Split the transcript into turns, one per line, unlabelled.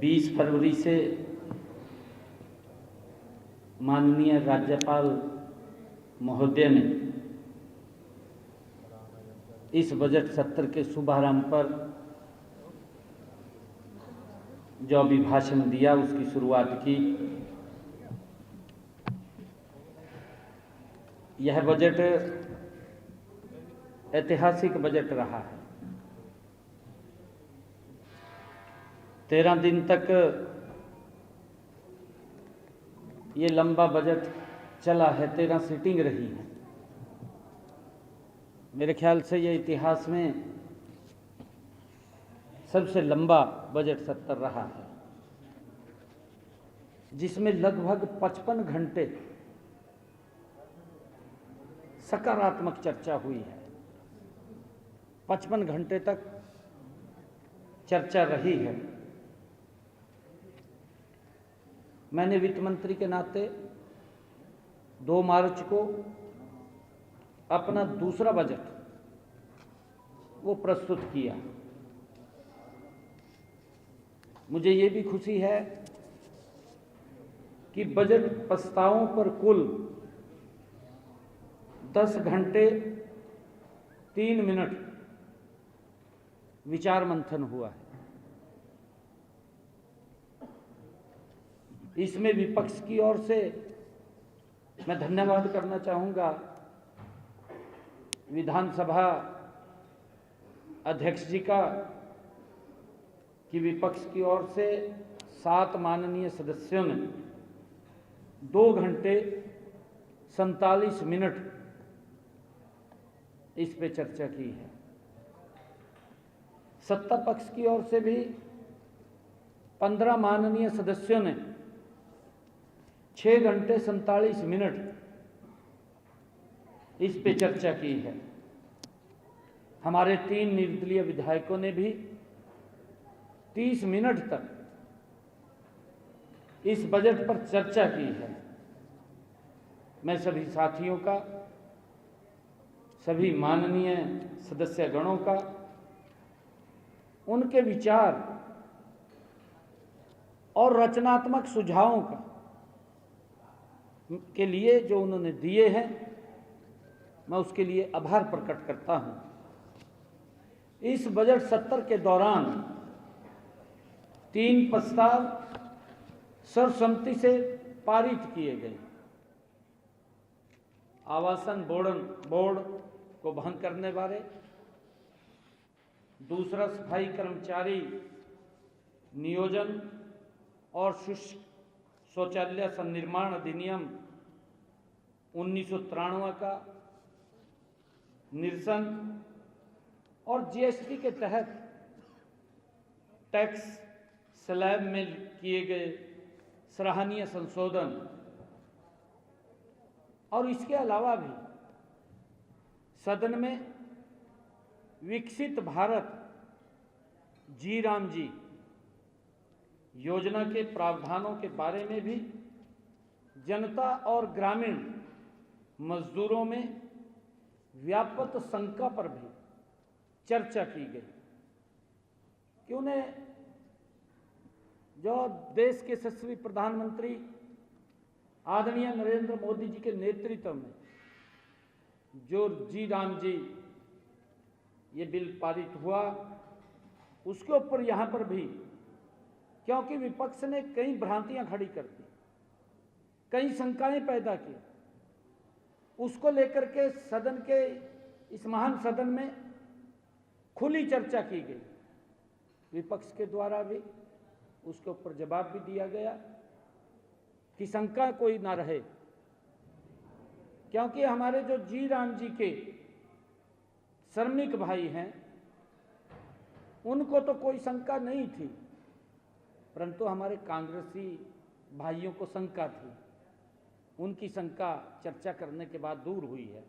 20 फरवरी से माननीय राज्यपाल महोदय ने इस बजट सत्र के शुभारंभ पर जो अभिभाषण दिया उसकी शुरुआत की। यह बजट ऐतिहासिक बजट रहा है। 13 दिन तक ये लंबा बजट चला है, 13 सीटिंग रही हैं। मेरे ख्याल से ये इतिहास में सबसे लंबा बजट सत्र रहा है, जिसमें लगभग 55 घंटे सकारात्मक चर्चा हुई है। 55 घंटे तक चर्चा रही है। मैंने वित्त मंत्री के नाते 2 मार्च को अपना दूसरा बजट वो प्रस्तुत किया। मुझे ये भी खुशी है कि बजट प्रस्तावों पर कुल 10 घंटे 3 मिनट विचार मंथन हुआ है। इसमें विपक्ष की ओर से मैं धन्यवाद करना चाहूँगा विधानसभा अध्यक्ष जी का, कि विपक्ष की ओर से 7 माननीय सदस्यों ने 2 घंटे 47 मिनट इस पे चर्चा की है। सत्ता पक्ष की ओर से भी 15 माननीय सदस्यों ने 6 घंटे 47 मिनट इस पे चर्चा की है। हमारे 3 निर्दलीय विधायकों ने भी 30 मिनट तक इस बजट पर चर्चा की है। मैं सभी साथियों का, सभी माननीय सदस्यगणों का, उनके विचार और रचनात्मक सुझावों का के लिए जो उन्होंने दिए हैं, मैं उसके लिए आभार प्रकट करता हूं। इस बजट सत्र के दौरान 3 प्रस्ताव सर्वसम्मति से पारित किए गए। आवासन बोर्ड को भंग करने बारे, दूसरा सफाई कर्मचारी नियोजन और शौचालय सन्निर्माण अधिनियम 1993 का निरसन और जीएसटी के तहत टैक्स स्लैब में किए गए सराहनीय संशोधन, और इसके अलावा भी सदन में विकसित भारत जी राम जी योजना के प्रावधानों के बारे में भी जनता और ग्रामीण मजदूरों में व्यापक शंका पर भी चर्चा की गई कि उन्हें जो देश के यशस्वी प्रधानमंत्री आदरणीय नरेंद्र मोदी जी के नेतृत्व में जो जी राम जी ये बिल पारित हुआ, उसके ऊपर यहाँ पर भी, क्योंकि विपक्ष ने कई भ्रांतियां खड़ी कर दी, कई शंकाएं पैदा की, उसको लेकर के सदन के इस महान सदन में खुली चर्चा की गई। विपक्ष के द्वारा भी उसके ऊपर जवाब भी दिया गया कि शंका कोई ना रहे, क्योंकि हमारे जो जी राम जी के श्रमिक भाई हैं उनको तो कोई शंका नहीं थी, परंतु हमारे कांग्रेसी भाइयों को शंका थी। उनकी शंका चर्चा करने के बाद दूर हुई है।